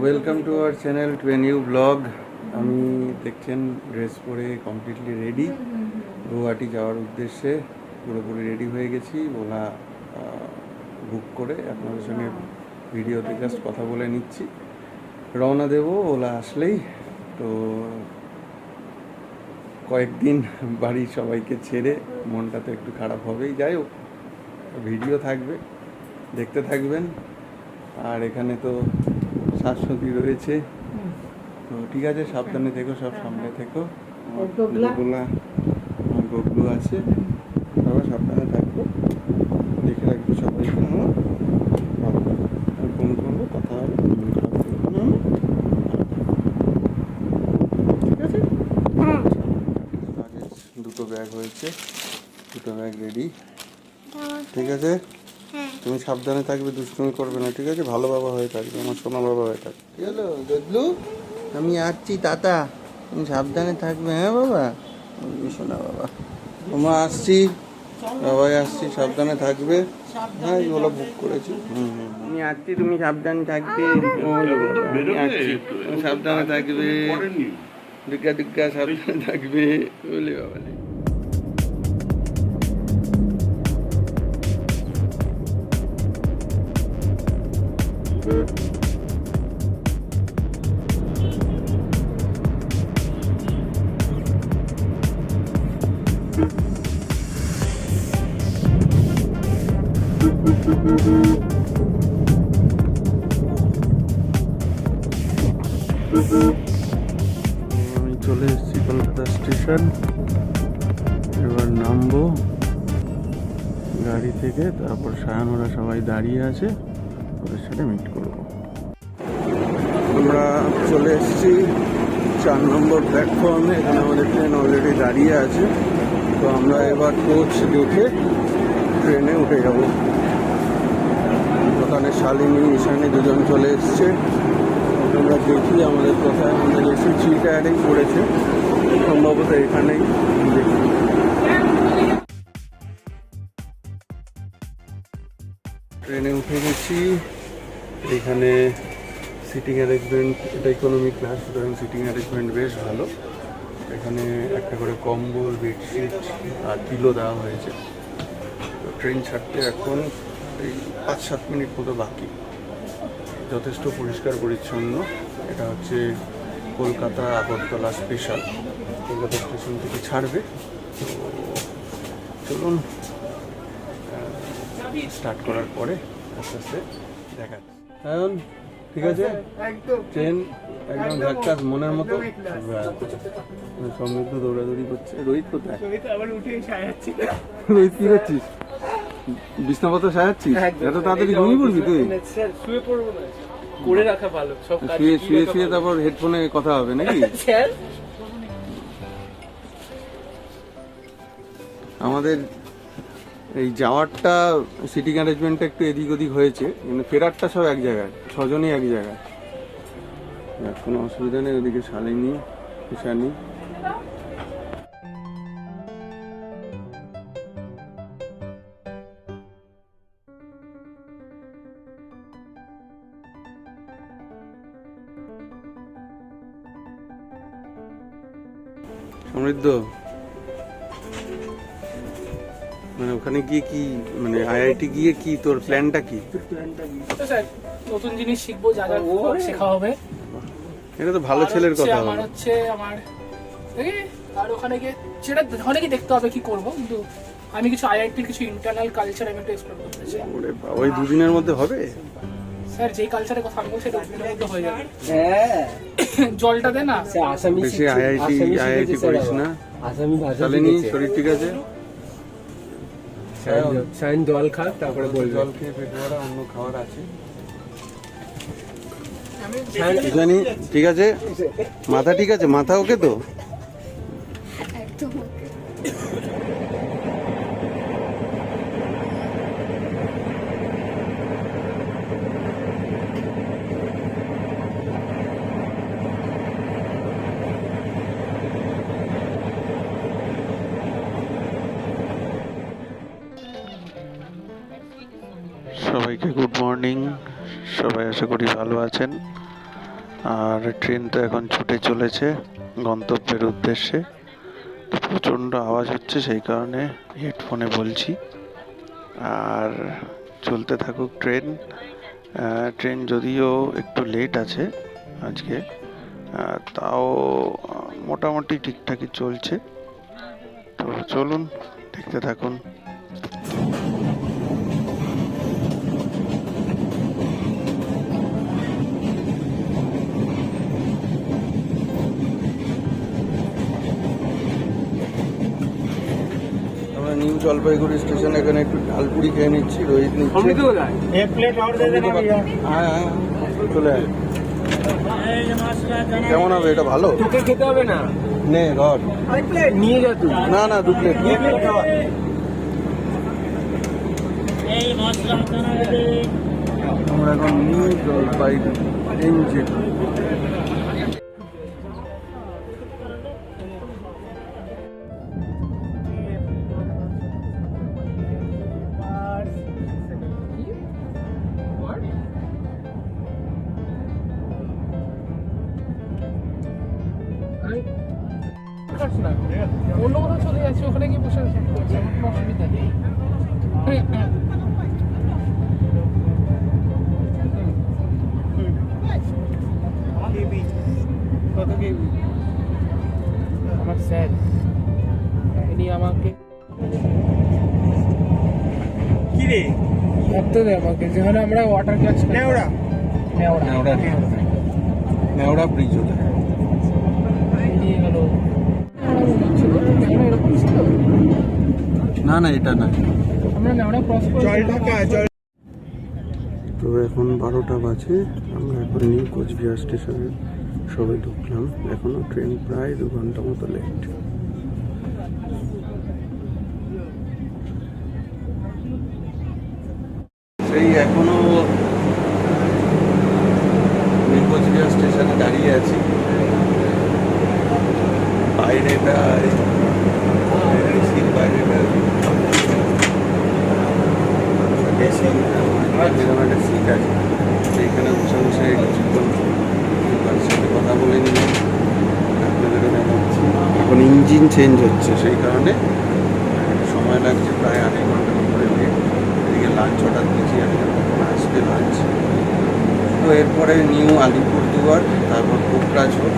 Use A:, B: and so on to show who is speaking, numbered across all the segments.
A: Welcome to our channel to a new blog. আমি দেখছেন dress পরে কমপ্লিটলি রেডি, গুয়াহাটি যাওয়ার উদ্দেশ্যে পুরোপুরি রেডি হয়ে গেছি। ওলা বুক করে আপনাদের সঙ্গে ভিডিওতে জাস্ট কথা বলে নিচ্ছি, রওনা দেব ওলা আসলেই। তো কয়েকদিন বাড়ির সবাইকে ছেড়ে মনটা তো একটু খারাপ হবেই, যাই হোক ভিডিও থাকবে, দেখতে থাকবেন। আর এখানে তো শাশ্বতী রয়েছে, তো ঠিক আছে, সাবধানে থেকো, সব সামনে থেকো। গোগলু আছে, সবাই সাবধানে থাকবো, দেখে রাখবো সবাই। ভালো ফোন করবো, কথা হবে, ঠিক আছে। দুটো ব্যাগ হয়েছে, দুটো ব্যাগ রেডি, ঠিক আছে। তুমি সাবধানে থাকবে, দুষ্টুমি করবে না, ঠিক আছে। ভালো বাবা হয়ে থাকবে, আমার সোনা বাবা হয়ে থাকবে। কি হলো গদলু, আমি আসছি তাতা, তুমি সাবধানে থাকবে। হ্যাঁ বাবা, সোনা বাবা, তোমরা আসছি, সবাই আসছি, সাবধানে থাকবে। হ্যাঁ ওলা বুক করেছি। আমি আসছি, তুমি সাবধানে থাকবে। আমি আসছি, তুমি সাবধানে থাকবে, দুর্গা দুর্গা সাবধানে থাকবে, বলে বাবা। আমি চলে এসেছি কলকাতা স্টেশন, এবার নামবো গাড়ি থেকে, তারপর সায়ানোরা সবাই দাঁড়িয়ে আছে, ওদের সাথে মিট করবো। আমরা চলে এসেছি 4 নম্বর প্ল্যাটফর্মে, এখানে আমাদের ট্রেন অলরেডি দাঁড়িয়ে আছে। তো আমরা এবার কোচ দেখে ট্রেনে উঠে যাব। ওখানে শালিনী ঈশানী দুজন চলে এসছে, আমরা দেখি আমাদের কোথায়, আমাদের এসি চিটায়ারেই পড়েছে, সম্ভবত এখানেই দেখি। ট্রেনে উঠে গেছি, এখানে সিটিং অ্যারেঞ্জমেন্ট, এটা ইকোনমি ক্লাস, সুতরাং সিটিং অ্যারেঞ্জমেন্ট বেশ ভালো। এখানে একটা করে কম্বল, বেডশিট আর পিলো দেওয়া হয়েছে। তো ট্রেন ছাড়তে এখন এই 5-7 মিনিট মতো বাকি, যথেষ্ট পরিষ্কার পরিচ্ছন্ন। এটা হচ্ছে কলকাতা আগরতলা স্পেশাল, কলকাতা স্টেশন থেকে ছাড়বে। তো চলুন স্টার্ট করার পরে আস্তে আস্তে দেখা যাচ্ছে। এখন ঠিক আছে, ট্রেন একদম ঝাক্কাস মনের মতো। সমৃদ্ধ দৌড়াদৌড়ি করছে। রোহিত কোথায়? রোহিত কি করছিস? বিছনাপত্র সাজাচ্ছিস? এত তাড়াতাড়ি ঘুমিয়ে পড়বি তুই? শুয়ে পড়বো না, করে রাখা ভালো। সব শুয়ে শুয়ে তারপর হেডফোনে কথা হবে নাকি? আমাদের এই যাওয়ারটা সিটিং অ্যারেঞ্জমেন্টটা একটু এদিক ওদিক হয়েছে, কিন্তু ফেরারটা সব এক জায়গায়, 6 জনই এক জায়গায়, কোনো অসুবিধা নেই। ওদিকে শালিনী ঈশানী, সমৃদ্ধ। মানে ওখানে গিয়ে কি, মানে আইআইটি গিয়ে কি তোর প্ল্যানটা কি?
B: নতুন জিনিস শিখবো, যা যা শেখা হবে।
A: এটা তো ভালো ছেলের কথা।
B: আমার হচ্ছে আমার আর ওখানে গিয়ে সেটা ওখানে গিয়ে দেখতে হবে কি করবো, কিন্তু আমি কিছু আইআইটির কিছু ইন্টারনাল কালচার আমি একটু এক্সপ্লোর করতে চাই।
A: ওই 2 দিনের মধ্যে হবে
B: স্যার? যেই কালচারের কথা আমি বলছি সেটা 2 দিনের মধ্যে হয়ে যাবে। জলটা দে না,
A: বেশি আইআইটি করিস না। আসামি ভাষা শরীর ঠিক আছে?
C: সাইন জল খা, তারপরে বলবি।
A: জল খেয়ে পেট ভরা, অন্য খাবার আছে জানি, ঠিক আছে। মাথা ঠিক আছে? মাথা ওকে তো? সবাইকে গুড মর্নিং, সবাই আশা করি ভালো আছেন। আর ট্রেন তো এখন ছুটে চলেছে গন্তব্যের উদ্দেশ্যে। প্রচণ্ড আওয়াজ হচ্ছে, সেই কারণে হেডফোনে বলছি। আর চলতে থাকুক ট্রেন। ট্রেন যদিও একটু লেট আছে আজকে, তাও মোটামুটি ঠিকঠাকই চলছে। তো চলুন দেখতে থাকুন। আমরা নিউ জলপাইগুড়ি স্টেশন, এখানে একটু ডালপুরি খেয়ে নিচ্ছি। রোহিত নিচ্ছে।
C: एक प्लेट और दे देना भैया।
A: হ্যাঁ হ্যাঁ, চলে আয়। কেমন হবে এটা? ভালো
C: তোকে খেতে হবে না,
A: নে ঘর
C: এক প্লেট নিয়ে যা তুই।
A: না না, 2 প্লেট। আমরা এখন নিউ জলপাইগুড়ি ইঞ্জিন।
B: অন্য কোথাও চলে যাচ্ছি, ওখানে গিয়ে বসে আছি, কোনো অসুবিধা নেই। আমার স্যার ইনি আমাকে
C: কি রে
B: ভাবতে দেয় আমাকে, যেখানে আমরা water class
C: Neora
A: Neora bridge ওটা।
B: নিয়ে গেল। এরকম ছিল
A: না না, এটা না।
B: আমরা নেওড়া ক্রস করে
C: জল ঢাকা জল।
A: তো এখন 12টা বাজে। আমরা এখন নিউ কোচবিহার স্টেশনে সবাই ঢুকলাম। এখনো ট্রেন প্রায় 2 ঘন্টা মতো লেট। সেই এখনো নিউ কোচবিহার স্টেশনে দাঁড়িয়ে আছি। বাইরেটা বাইরেটা এসি, এরকম একটা সিট আছে, সেইখানে বসে বসে কিছুক্ষণ তার সাথে কথা বলে নিলাম। আপনাদেরও দেখাচ্ছি। এখন ইঞ্জিন চেঞ্জ হচ্ছে, সেই কারণে সময় লাগছে প্রায় 8 ঘন্টার উপরে লেট। এদিকে লাঞ্চ অর্ডার দিয়েছি, আমি কখন আসবে লাঞ্চ। তো এরপরে নিউ আলিপুরদুয়ার, তারপর কোকরাঝোর,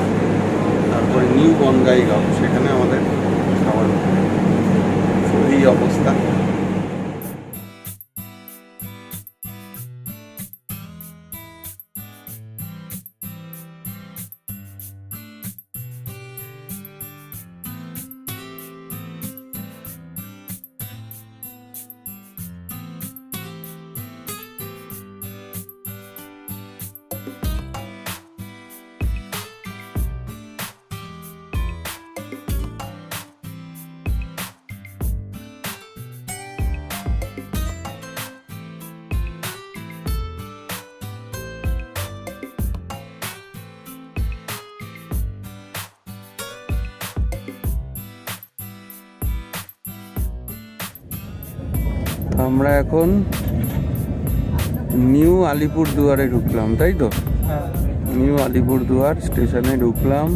A: তারপরে নিউ বনগাইগাঁও, সেখানে আমাদের খাওয়ার। এই অবস্থা। আমরা এখন নিউ আলিপুরদুয়ারে ঢুকলাম, তাই তো? নিউ আলিপুরদুয়ার স্টেশনে ঢুকলাম।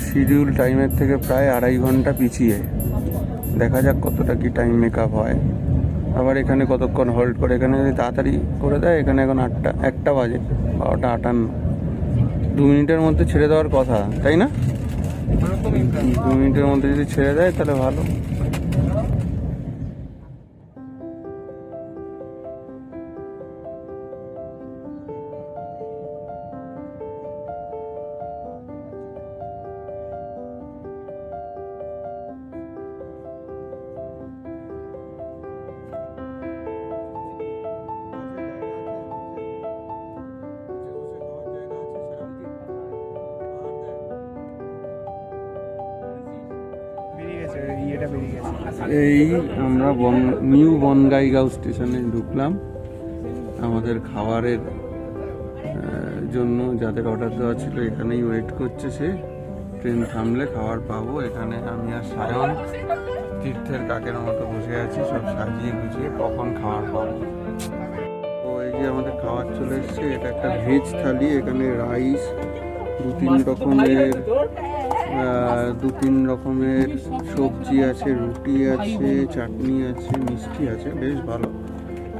A: শিডিউল টাইমের থেকে প্রায় 2.5 ঘন্টা পিছিয়ে। দেখা যাক কতটা কি টাইম মেকআপ হয়। আবার এখানে কতক্ষণ হোল্ড করে, এখানে যদি তাড়াতাড়ি করে দেয়। এখানে এখন 1টা বাজে, 12টা 58। 2 মিনিটের মধ্যে ছেড়ে দেওয়ার কথা, তাই না? 2 মিনিটের মধ্যে যদি ছেড়ে দেয় তাহলে ভালো। এই আমরা নিউ বনগাইগাঁও স্টেশনে ঢুকলাম। আমাদের খাবারের জন্য যাদের অর্ডার দেওয়া ছিল এখানেই ওয়েট করছে। সে ট্রেন থামলে খাবার পাবো। এখানে আমি আর সায়ন তীর্থের কাকের মতো বসে আছি, সব সাজিয়ে গুছিয়ে কখন খাবার পাবো। এদিকে আমাদের খাবার চলে এসছে। এটা একটা ভেজ থালি, এখানে রাইস, দু তিন রকমের সবজি আছে, রুটি আছে, চাটনি আছে, মিষ্টি আছে, বেশ ভালো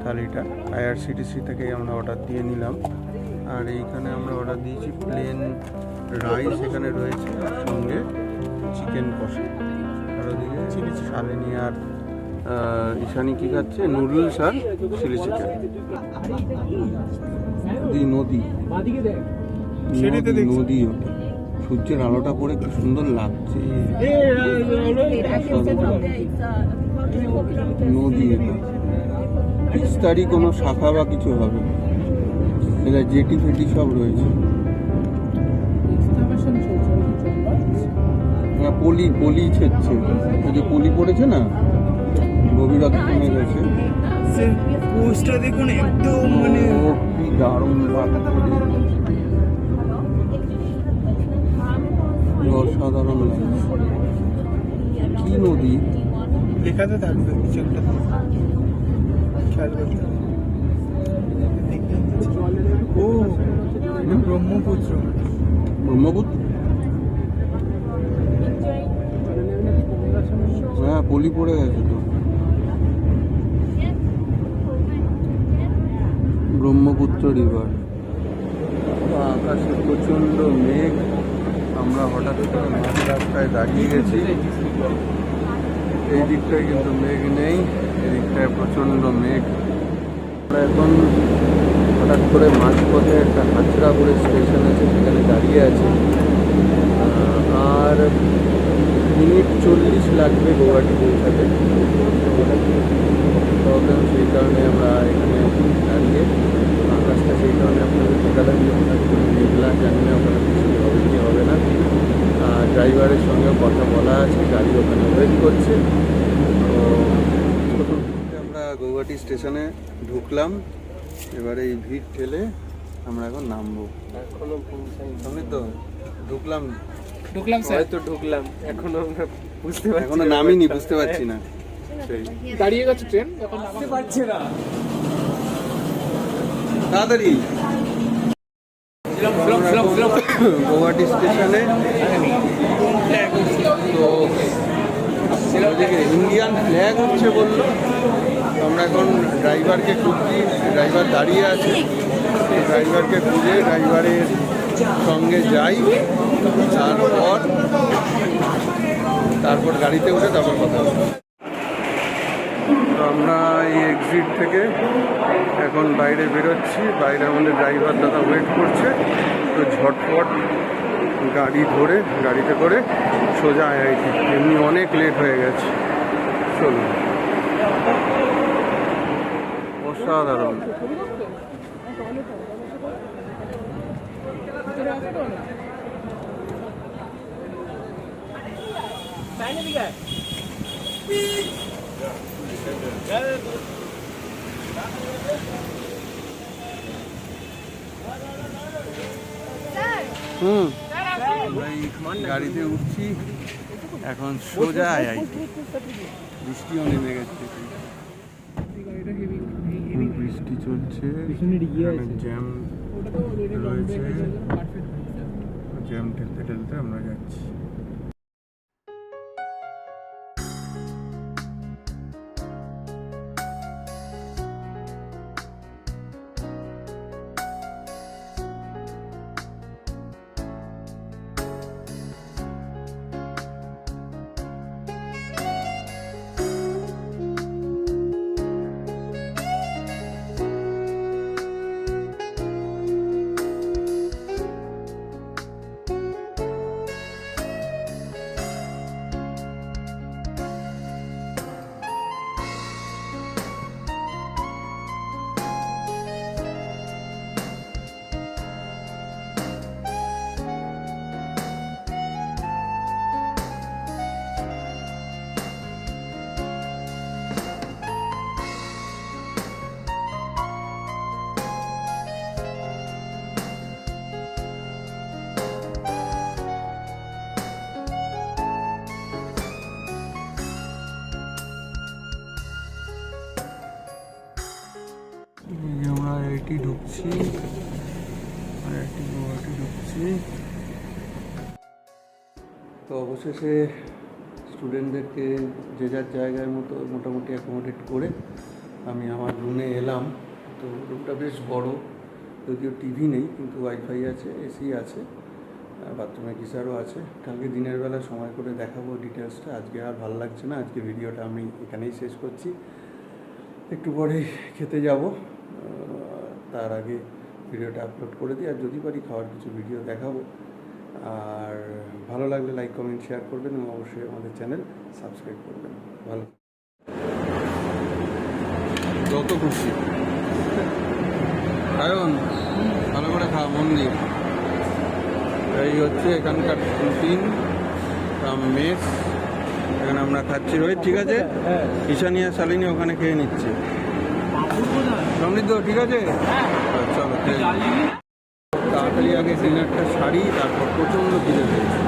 A: থালিটা। IRCTC থেকে আমরা অর্ডার দিয়ে নিলাম। আর এইখানে আমরা অর্ডার দিয়েছি প্লেন রাইস, এখানে রয়েছে, আর সঙ্গে চিকেন কষা, আর ওদিকে শালিনী আর ঈশানি কি খাচ্ছে, নুডলস আর চিলি চিকেন। নদী নদী ওটা, সূর্যের আলোটা পড়ে কি সুন্দর লাগছে। নদী এটা বিস্তারিত কোনো শাখা বা কিছু হবে, এটা জেটি ফেটি সব রয়েছে। হ্যাঁ, পলি ছেড়ছে, ওই যে পলি পড়েছে না, গভীরতা কমে গেছে।
C: পোস্টটা দেখুন একদম মানে
A: কি দারুণ লাগছে, অসাধারণ লাগছে। কি নদী
C: লেখাতে থাকবে কিছু একটা, খেয়াল করতে হবে। ও ব্রহ্মপুত্র,
A: ব্রহ্মপুত্র, হ্যাঁ পলি পড়ে গেছে তো, ব্রহ্মপুত্র রিভার। আকাশে প্রচণ্ড মেঘ, আমরা হঠাৎ করে মাঝ রাস্তায় দাঁড়িয়ে গেছি। এই দিকটায় কিন্তু মেঘ নেই, এদিকটায় প্রচণ্ড মেঘ। আমরা এখন হঠাৎ করে মাঝপথে একটা হাজরাপুরের স্টেশন আছে, সেখানে দাঁড়িয়ে আছি। আর মিনিট 40 লাগবে গৌহাটি পৌঁছাতে। প্রবলেম, সেই কারণে আমরা এখানে দাঁড়িয়ে, আকাশটা সেই কারণে আপনাদের দেখালাম যে হঠাৎ করে মেঘলা, জানি না ওখানে বৃষ্টি হবে কি হবে না। ড্রাইভারের সঙ্গে কথা বলা আছে, গাড়ি ওখানে ওয়েট করছে। তো আমরা গৌহাটি স্টেশনে ঢুকলাম, এবারে এই ভিড় ঠেলে আমরা এখন নামবো।
C: এখনো পৌঁছাইনি
A: তো ঢুকলাম
B: স্যার,
C: হয়তো ঢুকলাম, এখনো আমরা বুঝতে পারছি
A: এখনো নামিনি, বুঝতে পারছি না। সেই
B: দাঁড়িয়ে গেছে ট্রেন, এখন
C: বুঝতে পারছি না।
A: তাড়াতাড়ি গৌহাটি স্টেশনে। তো ইন্ডিয়ান ফ্ল্যাগ হচ্ছে বললো, আমরা এখন ড্রাইভারকে খুঁজছি, ড্রাইভার দাঁড়িয়ে আছে, ড্রাইভারকে খুঁজে ড্রাইভারের সঙ্গে যাই, তারপর গাড়িতে উঠে তারপর কথা হবে। তো আমরা এই এক্সিট থেকে এখন বাইরে বেরোচ্ছি, বাইরে আমাদের ড্রাইভার দাদা ওয়েট করছে। তো ঝটপট গাড়ি ধরে, গাড়িতে করে সোজা IIT, এমনি অনেক লেট হয়ে গেছে। চলুন, অসাধারণ। আমরা এই গাড়িতে উঠছি, এখন সোজা IIT। বৃষ্টিও নেমে গেছে, বৃষ্টি চলছে, জ্যাম রয়েছে, জ্যাম ঠেলতে ঠেলতে আমরা যাচ্ছি। IIT ঢুকছি, গুয়াহাটি ঢুকছি। তো অবশেষে স্টুডেন্টদেরকে যে যার জায়গার মতো মোটামুটি অ্যাকোমোডেট করে আমি আমার রুমে এলাম। তো রুমটা বেশ বড়, যদিও টিভি নেই কিন্তু ওয়াইফাই আছে, এসি আছে, বাথরুমে গিজারও আছে। কালকে দিনের বেলা সময় করে দেখাবো ডিটেলসটা। আজকে আর ভালো লাগছে না, আজকে ভিডিওটা আমি এখানেই শেষ করছি। একটু পরেই খেতে যাব, তার আগে ভিডিওটা আপলোড করে দিই, আর যদি পারি খাওয়ার কিছু ভিডিও দেখাবো। আর ভালো লাগলে লাইক কমেন্ট শেয়ার করবেন এবং অবশ্যই আমাদের চ্যানেল সাবস্ক্রাইব করবেন। ভালো যত খুশি কারণ ভালো করে খাওয়া মন দিয়ে। এই হচ্ছে এখানকার ক্যান্টিন মেস, এখানে আমরা খাচ্ছি। রোহিত ঠিক আছে, ঈশানিয়া শালিনী ওখানে খেয়ে নিচ্ছে। সমৃদ্ধ ঠিক আছে, চলো তাড়াতাড়ি আগে ডিনারটা সারি, তারপর প্রচণ্ড খিদে পেয়েছে।